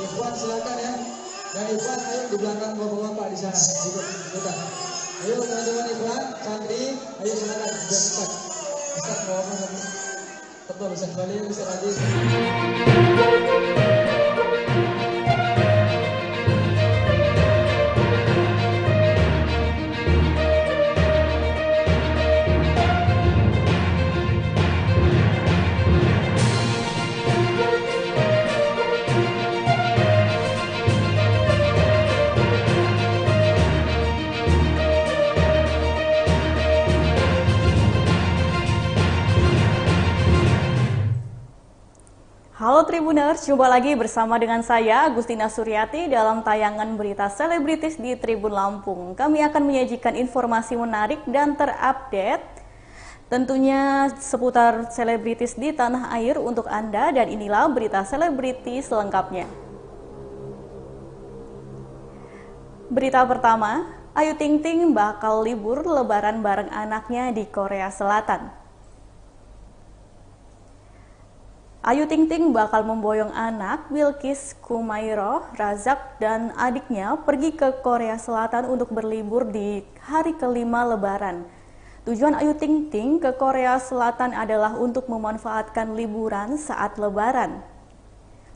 Ikhwan silakan ya. Dan Ikhwan ayo di belakang bapak-bapak di sana. Sudah. Ayo teman-teman Ikhwan, santri, ayo silakan. Biar cepat. Ustaz mau ngomong. Betul, Ustaz Bali, Ustaz Aziz. Halo Tribuners, jumpa lagi bersama dengan saya Agustina Suryati dalam tayangan berita selebritis di Tribun Lampung. Kami akan menyajikan informasi menarik dan terupdate tentunya seputar selebritis di tanah air untuk Anda, dan inilah berita selebritis selengkapnya. Berita pertama, Ayu Ting Ting bakal libur lebaran bareng anaknya di Korea Selatan. Ayu Ting Ting bakal memboyong anak Bilqis Kumairo Razak dan adiknya pergi ke Korea Selatan untuk berlibur di hari kelima Lebaran. Tujuan Ayu Ting Ting ke Korea Selatan adalah untuk memanfaatkan liburan saat Lebaran.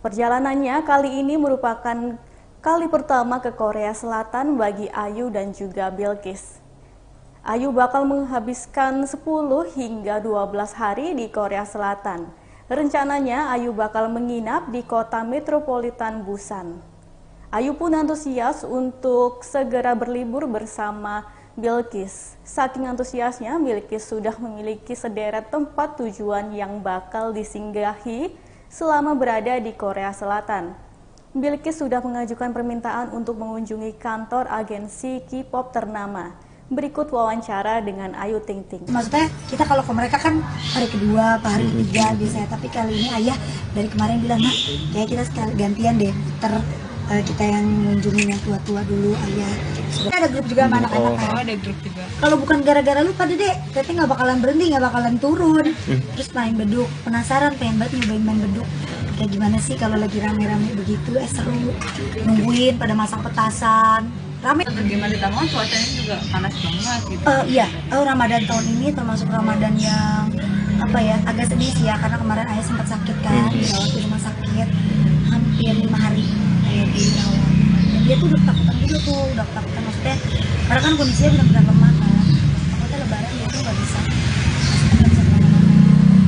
Perjalanannya kali ini merupakan kali pertama ke Korea Selatan bagi Ayu dan juga Bilqis. Ayu bakal menghabiskan 10 hingga 12 hari di Korea Selatan. Rencananya Ayu bakal menginap di kota metropolitan Busan. Ayu pun antusias untuk segera berlibur bersama Bilqis. Saking antusiasnya, Bilqis sudah memiliki sederet tempat tujuan yang bakal disinggahi selama berada di Korea Selatan. Bilqis sudah mengajukan permintaan untuk mengunjungi kantor agensi K-pop ternama. Berikut wawancara dengan Ayu Ting Ting. Maksudnya kita kalau ke mereka kan hari kedua, hari ketiga biasanya. Tapi kali ini ayah dari kemarin bilang, nah kayak kita sekali gantian deh. Kita yang mengunjungi yang tua-tua dulu, ayah. Ada grup juga sama anak-anak. Oh, ada grup juga. Kalau bukan gara-gara lu pada dek, teteh nggak bakalan berhenti, nggak bakalan turun. Terus main beduk, penasaran pengen banget nyobain main beduk. Kayak gimana sih kalau lagi rame-rame begitu, seru. Nungguin pada masak petasan. Rame. Gimana ditambah cuacanya juga panas banget gitu. Iya, Ramadan tahun ini termasuk Ramadan yang agak sedih sih ya, karena kemarin ayah sempat sakit kan, dirawat di rumah sakit hampir 5 hari ayah dirawat. Dan dia tuh udah ketakutan maksudnya, karena kan kondisinya benar-benar lemah kan. Takutnya Lebaran dia tuh nggak bisa kemana-mana,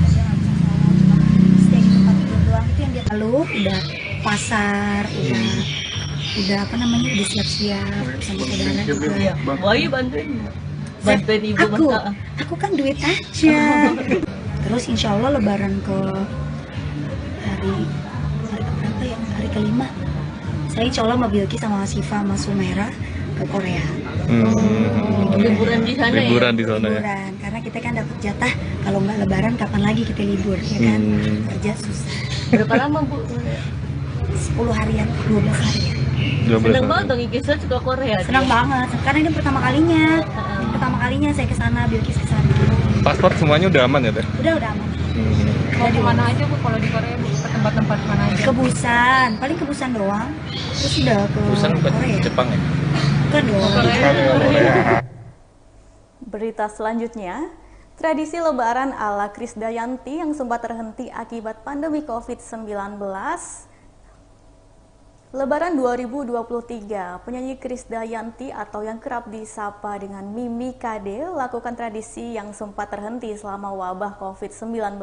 dia nggak bisa sholat, cuma stay di tempat tidur doang. Itu yang dia lalu udah pasar, udah siap-siap sama saudara juga. Bayu bantuin ibu masak. Aku kan duit aja. Terus insya Allah Lebaran ke hari keberapa ya? Hari kelima. Saya insya Allah sama Bilqis sama Siva sama Sumaira ke Korea. Liburan di sana liburan ya? Di sana ya. Liburan, karena kita kan dapat jatah kalau nggak Lebaran kapan lagi kita libur ya kan? Kerja susah. Berapa lama Bu? 10 harian, 12 harian. Senang banget dong Ikisnya suka Korea. Senang banget, karena ini pertama kalinya saya ke sana, Bilqis ke sana. Paspor semuanya udah aman ya Teh? Udah aman. Mau kemana aja Bu kalau di Korea Bu? Ke tempat-tempat mana aja? Ke Busan, paling ke Busan doang. Terus udah ke Busan bukan Korea. Jepang ya? Bukan dong. Berita selanjutnya, tradisi Lebaran ala Krisdayanti yang sempat terhenti akibat pandemi COVID-19. Lebaran 2023, penyanyi Krisdayanti atau yang kerap disapa dengan Mimi Kade lakukan tradisi yang sempat terhenti selama wabah COVID-19.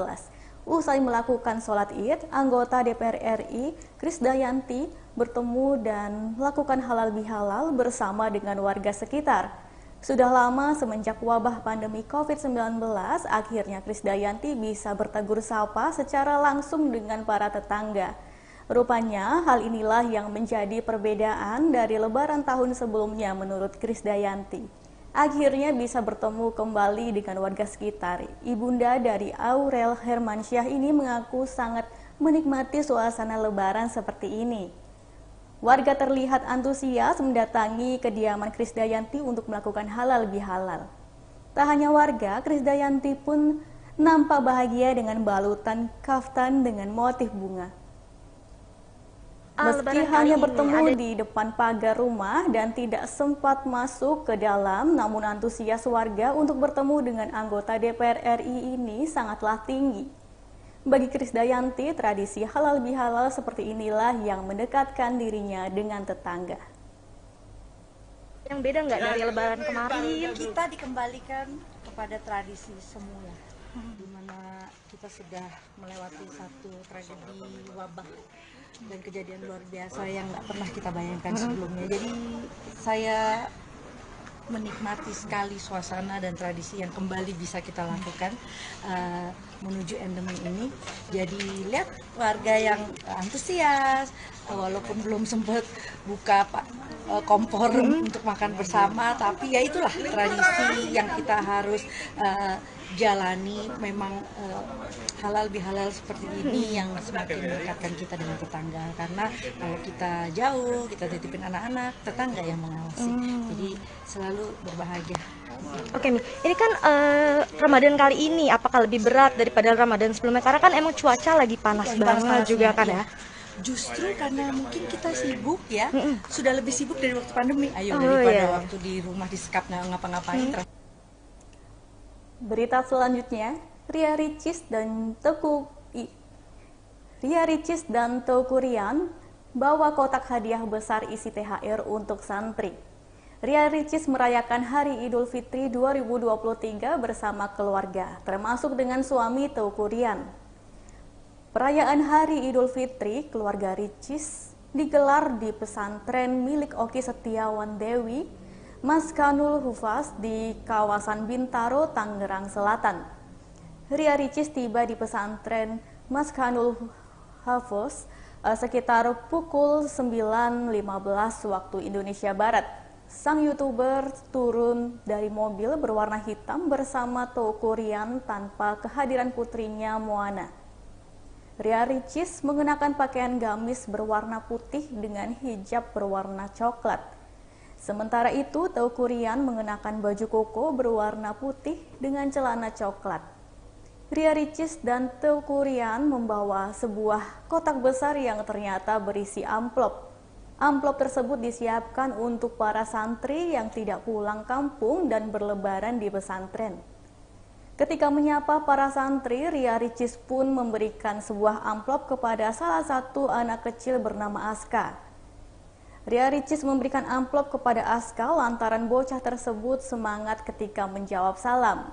Usai melakukan sholat Id, anggota DPR RI Krisdayanti bertemu dan melakukan halal bihalal bersama dengan warga sekitar. Sudah lama semenjak wabah pandemi COVID-19, akhirnya Krisdayanti bisa bertegur sapa secara langsung dengan para tetangga. Rupanya hal inilah yang menjadi perbedaan dari Lebaran tahun sebelumnya menurut Krisdayanti. Akhirnya bisa bertemu kembali dengan warga sekitar. Ibunda dari Aurel Hermansyah ini mengaku sangat menikmati suasana Lebaran seperti ini. Warga terlihat antusias mendatangi kediaman Krisdayanti untuk melakukan halal bihalal. Tak hanya warga, Krisdayanti pun nampak bahagia dengan balutan kaftan dengan motif bunga. Meski Lebaran kali hanya ini bertemu ada di depan pagar rumah dan tidak sempat masuk ke dalam, namun antusias warga untuk bertemu dengan anggota DPR RI ini sangatlah tinggi. Bagi Krisdayanti, tradisi halal bihalal seperti inilah yang mendekatkan dirinya dengan tetangga. yang beda nggak dari Lebaran kemarin? Kita dikembalikan kepada tradisi semula, di mana kita sudah melewati satu tragedi wabah dan kejadian luar biasa yang nggak pernah kita bayangkan sebelumnya. Jadi saya menikmati sekali suasana dan tradisi yang kembali bisa kita lakukan menuju endemi ini. Jadi lihat warga yang antusias, walaupun belum sempat buka kompor untuk makan bersama, tapi ya itulah tradisi yang kita harus jalani. Memang halal bihalal seperti ini yang semakin mendekatkan kita dengan tetangga, karena kalau kita jauh, kita titipin anak-anak, tetangga yang mengawasi. Jadi selalu berbahagia. Oke Mi, ini kan Ramadan kali ini apakah lebih berat daripada Ramadan sebelumnya? Karena kan emang cuaca lagi panas banget juga kan ya. Justru karena mungkin kita sibuk ya, sudah lebih sibuk dari waktu pandemi. Ayo daripada waktu di rumah disekap nggak ngapa-ngapain. Berita selanjutnya, Ria Ricis dan Teuku Ryan bawa kotak hadiah besar isi THR untuk santri. Ria Ricis merayakan Hari Idul Fitri 2023 bersama keluarga, termasuk dengan suami Teuku Ryan. Perayaan Hari Idul Fitri keluarga Ricis digelar di pesantren milik Oki Setiawan Dewi, Maskanul Hufaz di kawasan Bintaro, Tangerang Selatan. Ria Ricis tiba di pesantren Maskanul Hufaz sekitar pukul 9.15 waktu Indonesia Barat. Sang YouTuber turun dari mobil berwarna hitam bersama Teuku Ryan tanpa kehadiran putrinya Moana. Ria Ricis mengenakan pakaian gamis berwarna putih dengan hijab berwarna coklat. Sementara itu, Teuku Ryan mengenakan baju koko berwarna putih dengan celana coklat. Ria Ricis dan Teuku Ryan membawa sebuah kotak besar yang ternyata berisi amplop. Amplop tersebut disiapkan untuk para santri yang tidak pulang kampung dan berlebaran di pesantren. Ketika menyapa para santri, Ria Ricis pun memberikan sebuah amplop kepada salah satu anak kecil bernama Aska. Ria Ricis memberikan amplop kepada Aska lantaran bocah tersebut semangat ketika menjawab salam.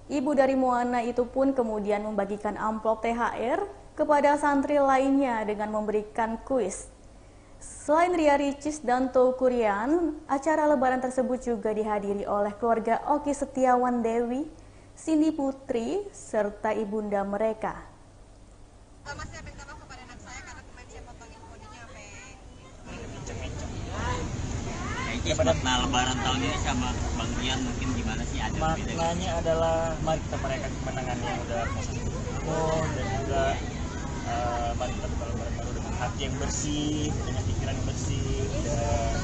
Ibu dari Moana itu pun kemudian membagikan amplop THR kepada santri lainnya dengan memberikan kuis. Selain Ria Ricis dan Teuku Ryan, acara lebaran tersebut juga dihadiri oleh keluarga Oki Setiawan Dewi, Cindy Putri, serta ibunda mereka. Makna lebaran tahun ini sama Bang Rian mungkin gimana sih? Ada maknanya adalah mari kita merayakan kemenangan yang udah penuh, dan juga mari kita buka lebaran baru dengan hati yang bersih, dengan pikiran yang bersih, dan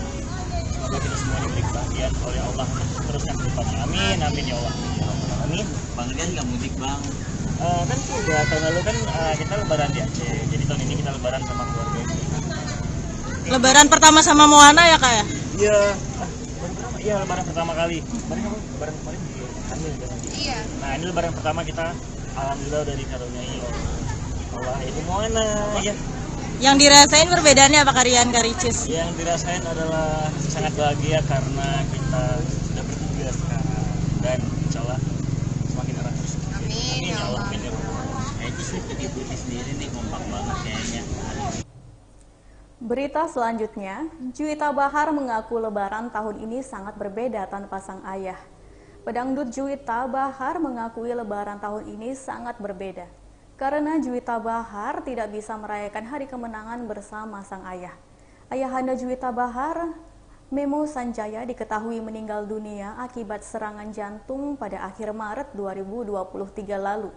semoga kita semuanya diberi kebahagiaan oleh Allah terus yang berlimpahnya. Amin, amin ya Allah. Amin. Bang Rian nggak mudik Bang? Kan sudah tahun lalu kan kita lebaran di Aceh, jadi tahun ini kita lebaran sama keluarga. Lebaran pertama sama Moana ya Kak ya? Iya, iya lebaran pertama kali. Lebaran kemarin di Hamil kan? Iya. Nah ini lebaran pertama kita, alhamdulillah udah dikaruniai Allah Ibu Moana. Ya. Yang dirasain perbedaannya apa Kak Rian, Kak Ricis? Yang dirasain adalah sangat bahagia karena kita sudah bertiga sekarang, dan insya Allah semakin erat terus. Amin ya Allah. Amin ya Allah. Kayaknya Putih sendiri nih kompak banget kayaknya. Berita selanjutnya, Juwita Bahar mengaku lebaran tahun ini sangat berbeda tanpa sang ayah. Pedangdut Juwita Bahar mengakui lebaran tahun ini sangat berbeda, karena Juwita Bahar tidak bisa merayakan hari kemenangan bersama sang ayah. Ayahanda Juwita Bahar, Memo Sanjaya, diketahui meninggal dunia akibat serangan jantung pada akhir Maret 2023 lalu.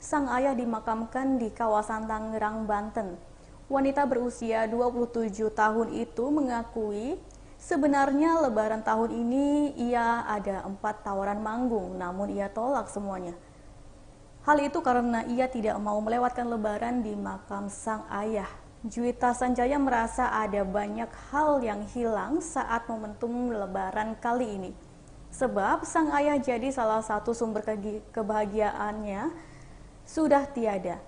Sang ayah dimakamkan di kawasan Tangerang, Banten. Wanita berusia 27 tahun itu mengakui sebenarnya lebaran tahun ini ia ada 4 tawaran manggung, namun ia tolak semuanya. Hal itu karena ia tidak mau melewatkan lebaran di makam sang ayah. Juwita Sanjaya merasa ada banyak hal yang hilang saat momentum Lebaran kali ini. Sebab sang ayah jadi salah satu sumber kebahagiaannya sudah tiada.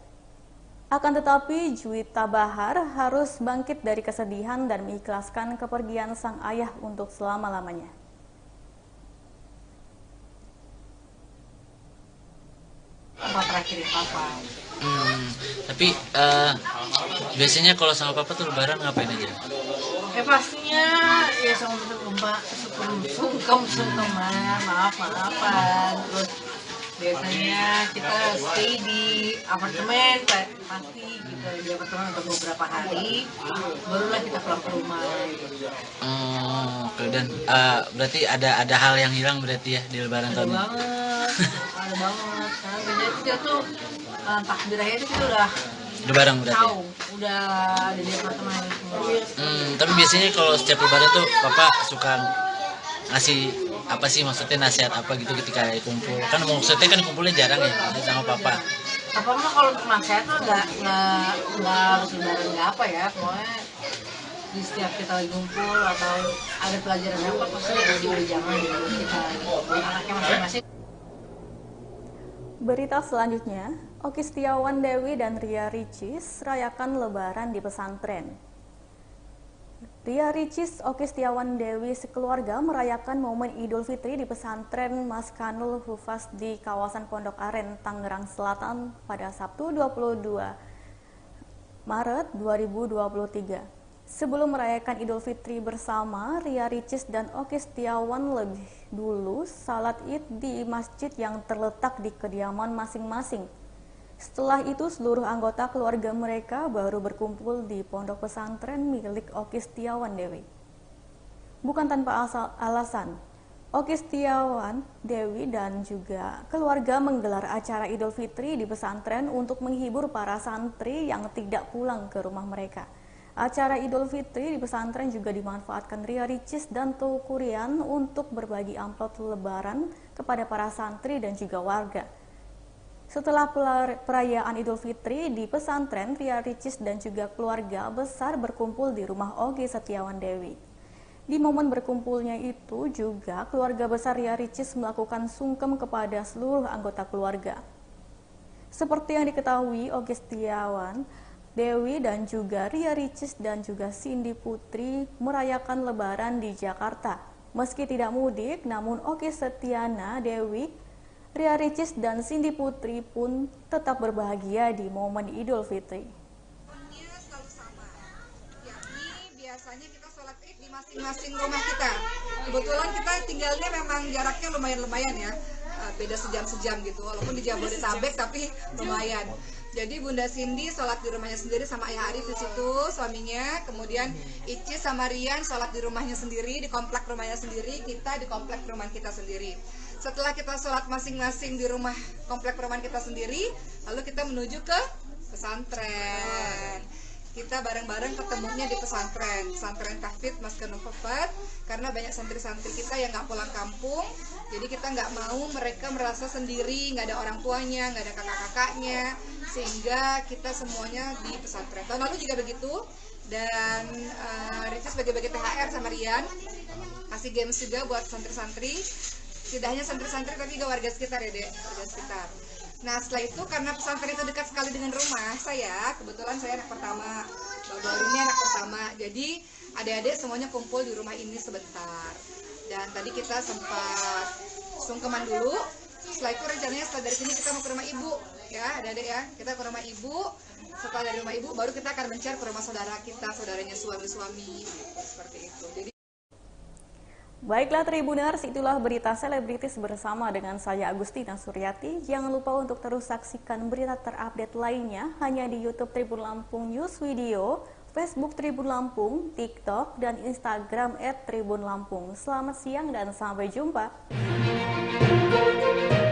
Akan tetapi Juwita Bahar harus bangkit dari kesedihan dan mengikhlaskan kepergian sang ayah untuk selama-lamanya. Apa terakhir papa? Tapi biasanya kalau sama papa tuh lebaran ngapain aja? Pastinya ya sama sungkeman, maaf-maafan. Terus biasanya kita stay di apartemen, pasti gitu di apartemen untuk beberapa hari, barulah kita pulang ke rumah. Oke. Dan berarti ada hal yang hilang berarti ya di lebaran tahun ini? Ada banget. Karena biasanya kita tuh takbir akhir itu kita udah Lebaran berarti? tahu, udah ada di apartemen semua. Tapi biasanya kalau setiap lebaran tuh papa suka ngasih apa sih, maksudnya nasihat apa gitu ketika kumpul? Kan maksudnya kan kumpulnya jarang ya sama papa. Papa mah kalau untuk nasihat tuh nggak harus lebaran nggak apa ya, pokoknya di setiap kita lagi ngumpul atau ada pelajaran apa pasti udah jangan gitu kita buat anaknya masing-masing. Berita selanjutnya, Okky Setiawan Dewi dan Ria Ricis rayakan Lebaran di pesantren. Ria Ricis, Okky Setiawan Dewi sekeluarga merayakan momen Idul Fitri di pesantren Maskanul Hufaz di kawasan Pondok Aren, Tangerang Selatan pada Sabtu 22 Maret 2023. Sebelum merayakan Idul Fitri bersama, Ria Ricis dan Okky Setiawan lebih dulu salat Id di masjid yang terletak di kediaman masing-masing. Setelah itu, seluruh anggota keluarga mereka baru berkumpul di pondok pesantren milik Okky Setiawan Dewi. Bukan tanpa alasan, Okky Setiawan Dewi dan juga keluarga menggelar acara Idul Fitri di pesantren untuk menghibur para santri yang tidak pulang ke rumah mereka. Acara Idul Fitri di pesantren juga dimanfaatkan Ria Ricis dan Teuku Ryan untuk berbagi amplop lebaran kepada para santri dan juga warga. Setelah perayaan Idul Fitri di pesantren, Ria Ricis dan juga keluarga besar berkumpul di rumah Okky Setiawan Dewi. Di momen berkumpulnya itu juga keluarga besar Ria Ricis melakukan sungkem kepada seluruh anggota keluarga. Seperti yang diketahui, Okky Setiawan Dewi dan juga Ria Ricis dan juga Cindy Putri merayakan Lebaran di Jakarta. Meski tidak mudik, namun Okky Setiana Dewi, Ria Ricis dan Cindy Putri pun tetap berbahagia di momen Idul Fitri. Selalu sama, yakni biasanya kita sholat Id di masing-masing rumah kita. Kebetulan kita tinggalnya memang jaraknya lumayan ya, beda sejam-sejam gitu, walaupun di Jabodetabek tapi lumayan. Jadi Bunda Cindy sholat di rumahnya sendiri sama Ayah Arif di situ, suaminya. Kemudian Icis sama Rian sholat di rumahnya sendiri, di komplek rumahnya sendiri. Kita di komplek rumah kita sendiri. Setelah kita sholat masing-masing di rumah komplek perumahan kita sendiri, lalu kita menuju ke pesantren. Kita bareng-bareng ketemunya di pesantren Tahfidz Maskanul Hufaz, karena banyak santri-santri kita yang nggak pulang kampung. Jadi kita nggak mau mereka merasa sendiri, nggak ada orang tuanya, nggak ada kakak-kakaknya, sehingga kita semuanya di pesantren. Tahun lalu juga begitu. Dan Ricis bagi-bagi THR sama Rian, kasih games juga buat santri-santri. Tidak hanya santri-santri tapi juga warga sekitar ya Dek, warga sekitar. Nah setelah itu karena pesantren itu dekat sekali dengan rumah saya, kebetulan saya anak pertama, Bapak ini anak pertama, jadi adik-adik semuanya kumpul di rumah ini sebentar. Dan tadi kita sempat sungkeman dulu. Setelah itu rencananya setelah dari sini kita mau ke rumah ibu, ya adik-adik ya, kita ke rumah ibu. Setelah dari rumah ibu baru kita akan mencar ke rumah saudara kita, saudaranya suami-suami, seperti itu. Jadi Baiklah Tribuners, itulah berita selebritis bersama dengan saya Agustina Suryati. Jangan lupa untuk terus saksikan berita terupdate lainnya hanya di YouTube Tribun Lampung News Video, Facebook Tribun Lampung, TikTok, dan Instagram @tribunlampung. Selamat siang dan sampai jumpa.